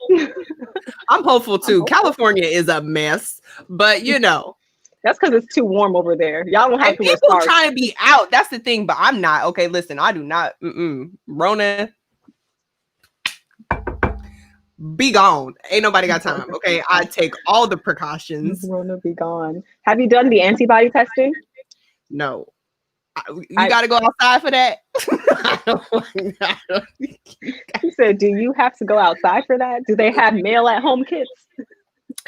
I'm hopeful too. California is a mess, but That's because it's too warm over there. Y'all don't have to. People trying to be out. That's the thing, but I'm not. Okay, listen, I do not. Rona, be gone. Ain't nobody got time. Okay, I take all the precautions. Rona, be gone. Have you done the antibody testing? No. You got to go outside for that. He said, "Do you have to go outside for that? Do they have mail at home kits?"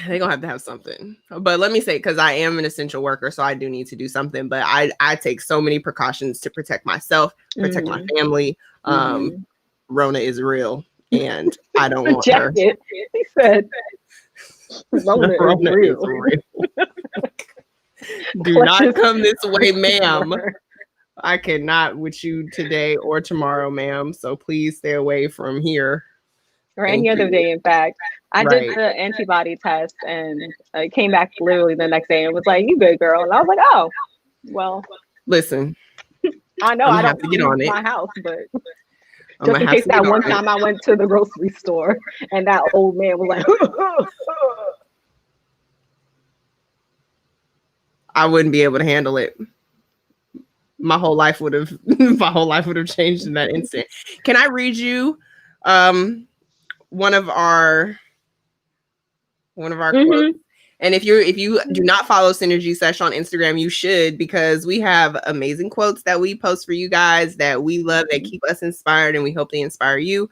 They're gonna have to have something. But let me say, because I am an essential worker, so I do need to do something. But I take so many precautions to protect myself, protect my family. Rona is real, and I don't want her. Reject it. He said, Rona is real. Do not come this way, ma'am. I cannot with you today or tomorrow, ma'am. So please stay away from here. Or any other day, in fact. I did the antibody test and I came back literally the next day and was like, "You good, girl?" And I was like, "Oh, well." Listen, I know I don't have to get on my house, but just in case that one time I went to the grocery store and that old man was like, I wouldn't be able to handle it. My whole life would have changed in that instant. Can I read you one of our quotes? And if you do not follow Synergy Sesh on Instagram, you should, because we have amazing quotes that we post for you guys that we love, that keep us inspired, and we hope they inspire you.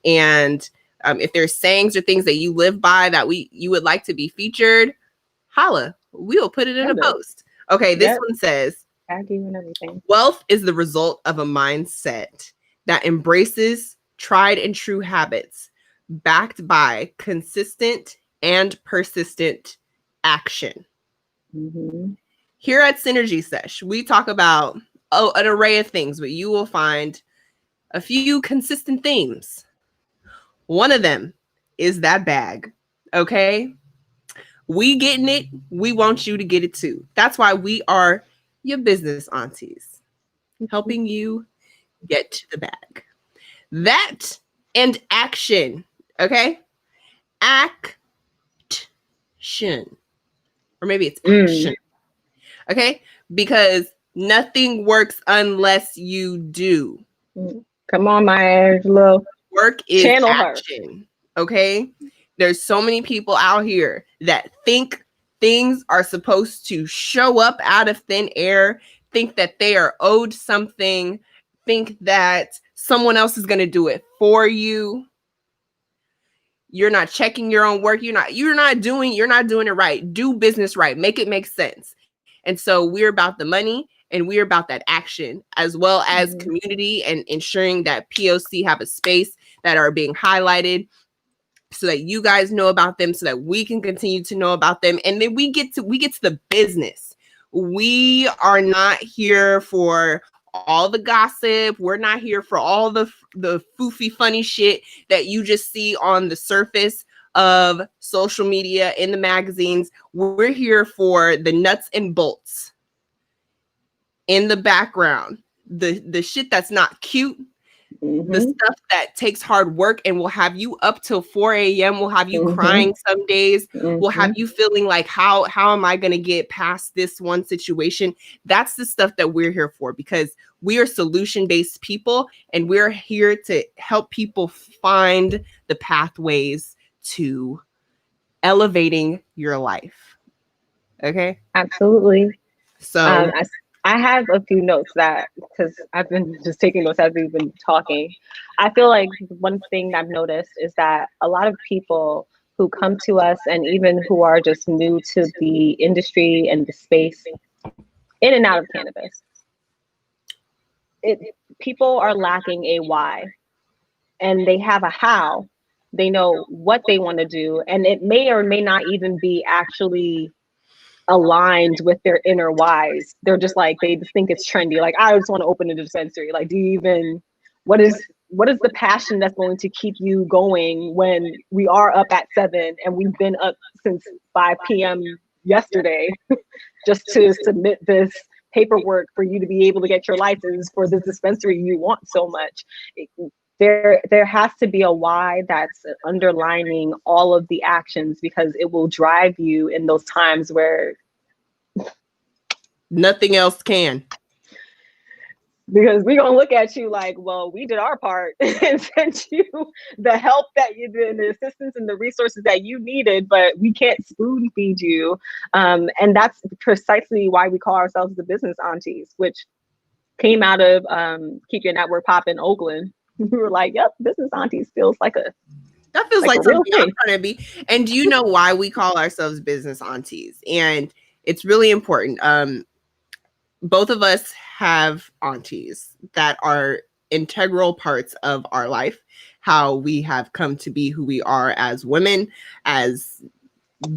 And if there's sayings or things that you live by that you would like to be featured, holla, we'll put it in a post. Okay, this one says, "Wealth is the result of a mindset that embraces tried and true habits, backed by consistent and persistent action." Here at Synergy Sesh, we talk about an array of things, but you will find a few consistent themes. One of them is that bag. Okay? We getting it. We want you to get it too. That's why we are your business aunties, helping you get to the bag. That and action. Okay? Action. Or maybe it's action. Okay? Because nothing works unless you do. Come on, my Angelo. Work is channel action. Her. Okay? There's so many people out here that think things are supposed to show up out of thin air, think that they are owed something, think that someone else is going to do it for you. You're not checking your own work. You're not doing it right. Do business right. Make it make sense. And so we're about the money, and we're about that action, as well as community and ensuring that POC have a space that are being highlighted so that you guys know about them, so that we can continue to know about them. And then we get to the business. We are not here for all the gossip. We're not here for all the foofy funny shit that you just see on the surface of social media, in the magazines. We're here for the nuts and bolts in the background, the shit that's not cute, the stuff that takes hard work and will have you up till 4 a.m. will have you crying some days, will have you feeling like, how am I going to get past this one situation? That's the stuff that we're here for, because we are solution-based people, and we're here to help people find the pathways to elevating your life. Okay? Absolutely. So I have a few notes that, because I've been just taking notes as we've been talking. I feel like one thing I've noticed is that a lot of people who come to us, and even who are just new to the industry and the space, in and out of cannabis, people are lacking a why, and they have a how. They know what they want to do, and it may or may not even be actually aligned with their inner whys. They're just like, they just think it's trendy. Like, I just want to open a dispensary. Like, what is the passion that's going to keep you going when we are up at 7 and we've been up since 5 p.m. yesterday just to submit this paperwork for you to be able to get your license for this dispensary you want so much? There has to be a why that's underlining all of the actions, because it will drive you in those times where nothing else can. Because we're going to look at you like, well, we did our part and sent you the help that you did, the assistance and the resources that you needed, but we can't spoon feed you. And that's precisely why we call ourselves the business aunties, which came out of Keep Your Network Pop in Oakland. We were like, yep, business aunties feels like a That feels like like a real something I'm thing. trying to be. And do you know why we call ourselves business aunties? And it's really important. Both of us have aunties that are integral parts of our life, how we have come to be who we are as women, as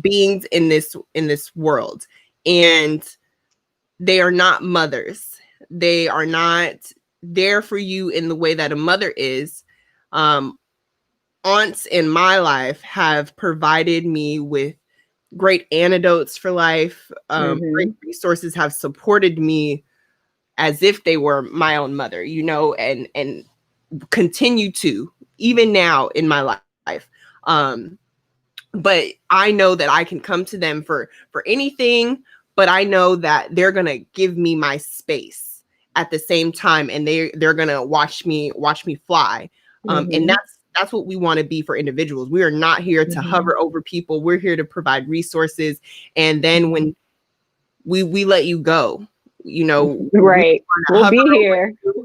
beings in this world. And they are not mothers. They are not there for you in the way that a mother is. Aunts in my life have provided me with great antidotes for life. Great resources, have supported me as if they were my own mother, you know, and continue to even now in my life. But I know that I can come to them for anything, but I know that they're gonna give me my space at the same time, and they're gonna watch me fly. And that's what we want to be for individuals. We are not here to hover over people. We're here to provide resources, and then when we let you go, you know, Right. We'll be here. you,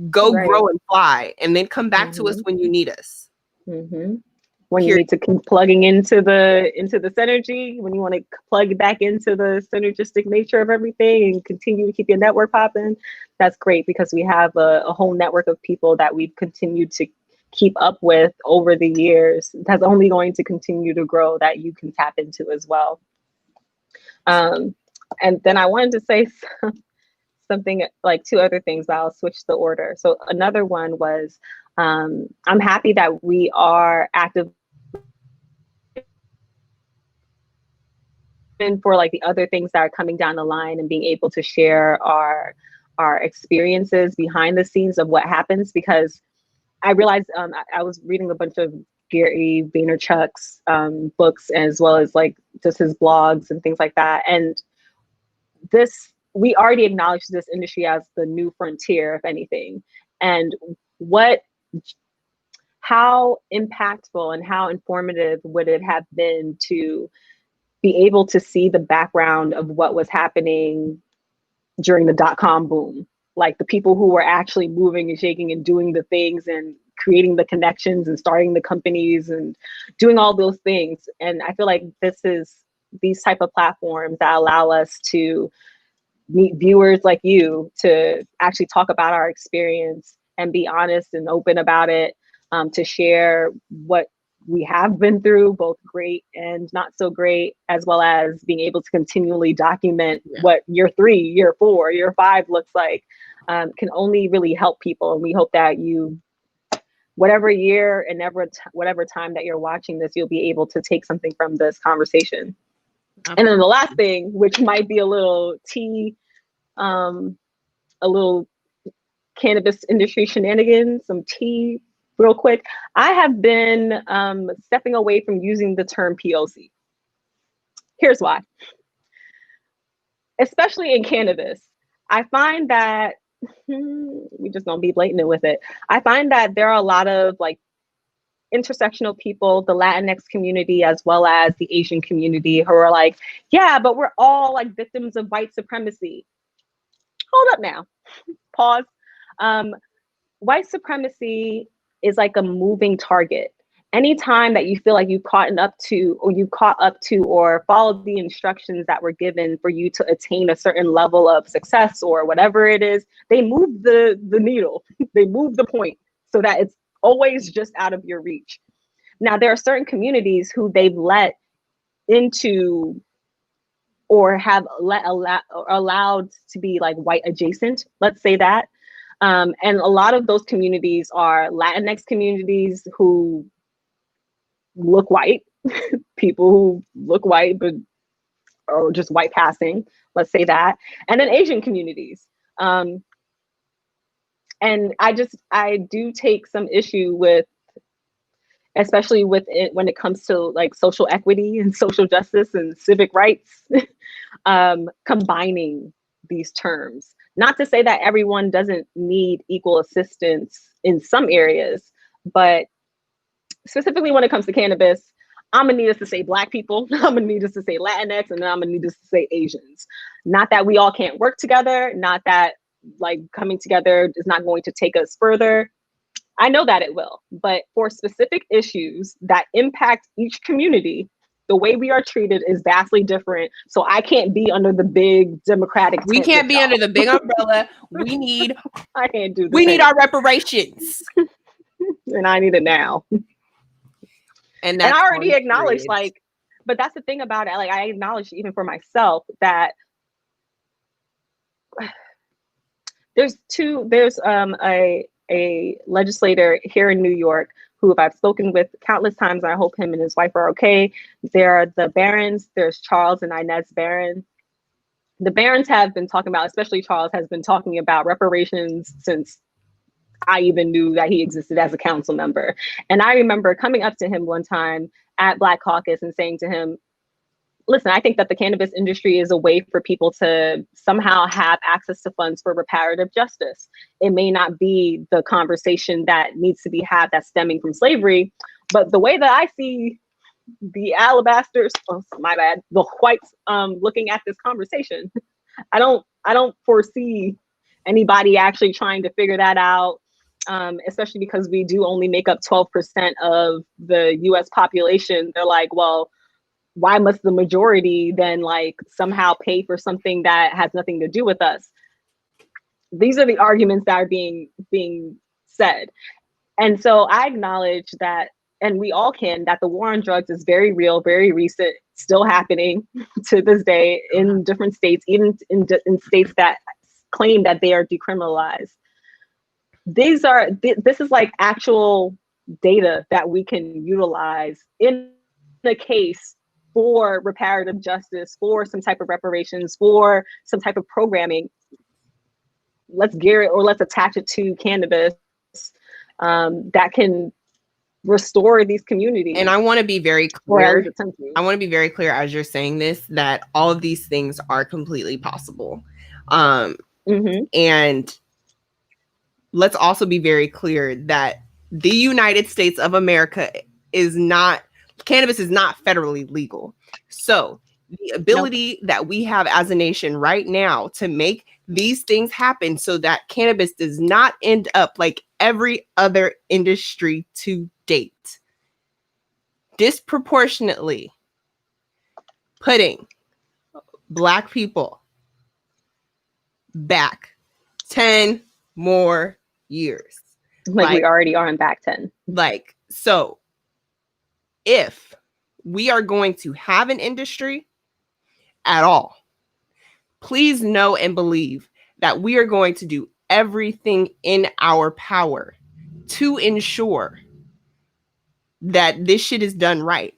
go Right. grow and fly, and then come back to us when you need us. When you need to keep plugging into the synergy, when you want to plug back into the synergistic nature of everything and continue to keep your network popping, that's great, because we have a whole network of people that we've continued to keep up with over the years. That's only going to continue to grow, that you can tap into as well. And then I wanted to say something, like two other things, but I'll switch the order. So another one was, I'm happy that we are active for like the other things that are coming down the line, and being able to share our experiences behind the scenes of what happens. Because I realized, I was reading a bunch of Gary Vaynerchuk's books, as well as like just his blogs and things like that. And we already acknowledge this industry as the new frontier, if anything. And how impactful and how informative would it have been to be able to see the background of what was happening during the dot-com boom, like the people who were actually moving and shaking and doing the things and creating the connections and starting the companies and doing all those things. And I feel like these type of platforms that allow us to meet viewers like you, to actually talk about our experience and be honest and open about it, to share what we have been through, both great and not so great, as well as being able to continually document what year 3, year 4, year 5 looks like, can only really help people. And we hope that you, whatever year and whatever time that you're watching this, you'll be able to take something from this conversation. Absolutely. And then the last thing, which might be a little a little cannabis industry shenanigans, some tea real quick. I have been stepping away from using the term POC. Here's why. Especially in cannabis, I find that, we just gonna be blatant with it. I find that there are a lot of like intersectional people, the Latinx community, as well as the Asian community, who are like, yeah, but we're all like victims of white supremacy. Hold up now, pause. White supremacy is like a moving target. Anytime that you feel like you caught up to or followed the instructions that were given for you to attain a certain level of success or whatever it is, they move the needle, they move the point so that it's always just out of your reach. Now, there are certain communities who they've let into or have allowed to be like white adjacent, let's say that. And a lot of those communities are Latinx communities who look white, people who look white, but or just white passing, let's say that. And then Asian communities. And I do take some issue with, especially with it when it comes to like social equity and social justice and civic rights, combining these terms. Not to say that everyone doesn't need equal assistance in some areas, but specifically when it comes to cannabis, I'm gonna need us to say Black people, I'm gonna need us to say Latinx, and then I'm gonna need us to say Asians. Not that we all can't work together, not that like coming together is not going to take us further, I know that it will, but for specific issues that impact each community, the way we are treated is vastly different. So I can't be under the big Democratic We tent can't be y'all. under the big umbrella. We need I can't do the we need tent. our reparations. And I need it now. And And that's I already on acknowledged, period. like, but that's the thing about it. Like, I acknowledge even for myself that there's a legislator here in New York who I've spoken with countless times. And I hope him and his wife are okay. There are the Barons. There's Charles and Inez Barron. The Barons have been talking about, especially Charles has been talking about reparations since I even knew that he existed as a council member. And I remember coming up to him one time at Black Caucus and saying to him, listen, I think that the cannabis industry is a way for people to somehow have access to funds for reparative justice. It may not be the conversation that needs to be had that's stemming from slavery, but the way that I see the alabasters, oh, my bad, the whites looking at this conversation, I don't foresee anybody actually trying to figure that out. Especially because we do only make up 12% of the US population. They're like, well, why must the majority then like somehow pay for something that has nothing to do with us? These are the arguments that are being said. And so I acknowledge that, and we all can, that the war on drugs is very real, very recent, still happening to this day in different states, even in states that claim that they are decriminalized. This is like actual data that we can utilize in the case for reparative justice, for some type of reparations, for some type of programming. Let's gear it or let's attach it to cannabis that can restore these communities. And I want to be very clear. I want to be very clear as you're saying this, that all of these things are completely possible. And let's also be very clear that the United States of America cannabis is not federally legal. So the ability that we have as a nation right now to make these things happen so that cannabis does not end up like every other industry to date, disproportionately putting Black people back 10 more years. Like we already are in back 10. Like, so if we are going to have an industry at all, please know and believe that we are going to do everything in our power to ensure that this shit is done right.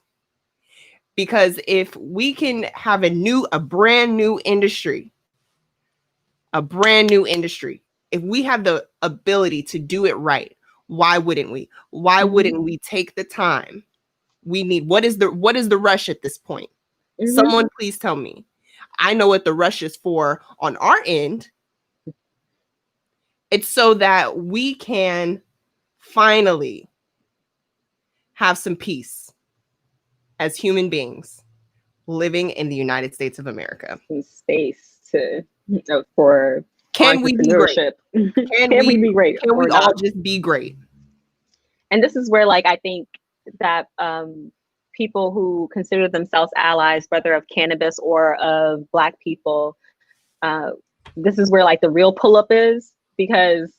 Because if we can have a brand new industry, if we have the ability to do it right, why wouldn't we? Why wouldn't we take the time we need? What is the rush at this point? Someone please tell me. I know what the rush is for on our end. It's so that we can finally have some peace as human beings living in the United States of America. Some space for can we be great? Can we be great? Can we all just be great? And this is where, like, I think that people who consider themselves allies, whether of cannabis or of Black people, this is where like the real pull up is, because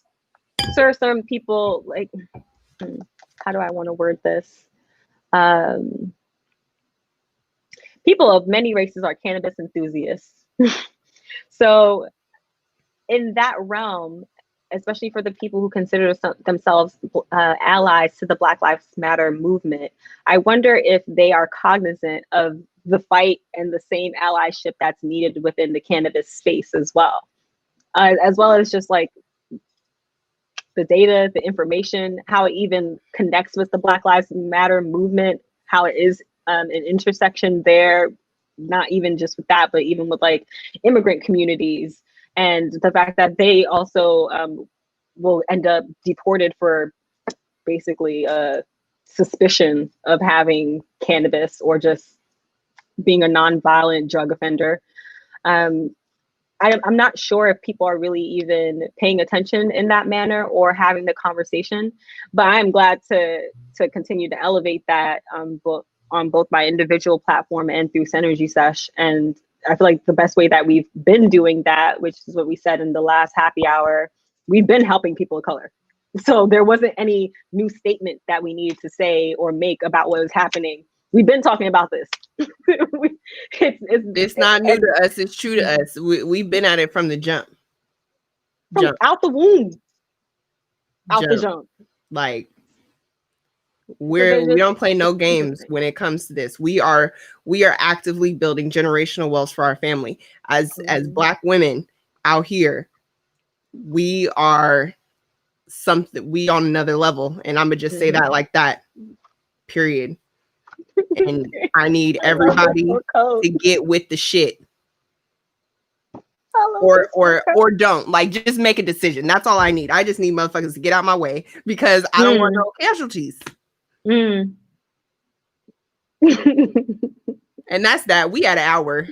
some people, like, how do I want to word this? People of many races are cannabis enthusiasts. So in that realm, especially for the people who consider themselves allies to the Black Lives Matter movement, I wonder if they are cognizant of the fight and the same allyship that's needed within the cannabis space as well as just like the data, the information, how it even connects with the Black Lives Matter movement, how it is an intersection there, not even just with that, but even with like immigrant communities, and the fact that they also will end up deported for basically suspicion of having cannabis or just being a nonviolent drug offender. I'm not sure if people are really even paying attention in that manner or having the conversation, but I'm glad to continue to elevate that on both my individual platform and through Synergy Sesh. And I feel like the best way that we've been doing that, which is what we said in the last happy hour, we've been helping people of color. So there wasn't any new statement that we needed to say or make about what was happening. We've been talking about this. It's not new to us. It's true to us. We've been at it from the jump. Out the womb. Out the jump. Like, we don't play no games when it comes to this. We are actively building generational wealth for our family. As Black women out here, we are we on another level. And I'm gonna just say that like that. Period. And I need everybody to get with the shit. Or don't. Like, just make a decision. That's all I need. I just need motherfuckers to get out my way because I don't want no casualties. And that's that. We at an hour.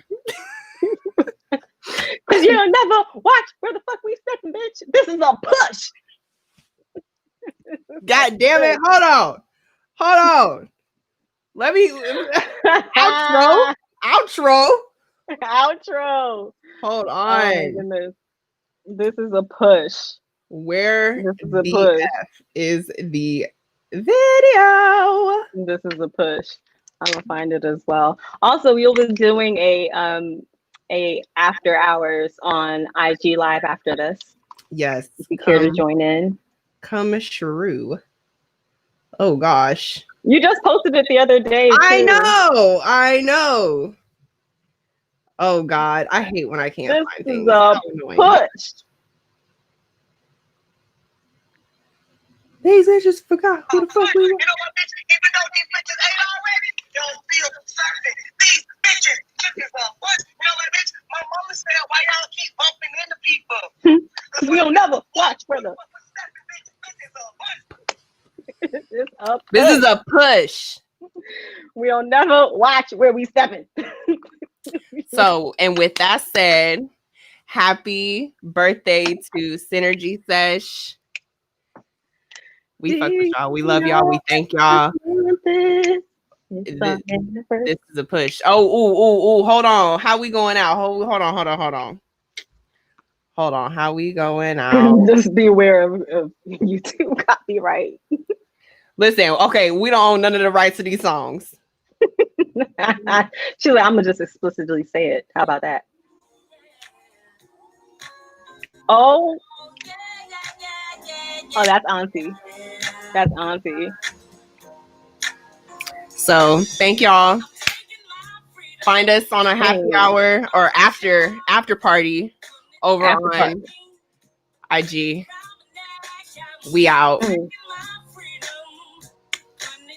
Because you don't never watch where the fuck we stepping, bitch. This is a push. God damn it. Hold on. Let me outro. Hold on. Oh my goodness. This is a push. Where is the video? This is a push. I'm gonna find it as well. Also, we'll be doing a after hours on IG Live after this. Yes. If you care to join in. Come shrew. Oh gosh. You just posted it the other day. I know. Oh God, I hate when I can't find things. This is a push. They just forgot who the fuck we were. You know what, bitch? Even though these bitches ain't already, don't feel certain. These bitches are push. You know what, bitch? My mama said, why y'all keep bumping into people? Because we don't never watch, brother. This is a push. We'll never watch where we stepping. So, and with that said, happy birthday to Synergy Sesh. We fuck with y'all. We love y'all. We thank y'all. This is a push. Oh, hold on. How we going out? Hold on. How we going out? Just be aware of YouTube copyright. Listen, okay, we don't own none of the rights to these songs. She's like, I'm gonna just explicitly say it. How about that? Oh, that's Auntie. That's Auntie. So thank y'all. Find us on a happy hour or after party over on IG. We out.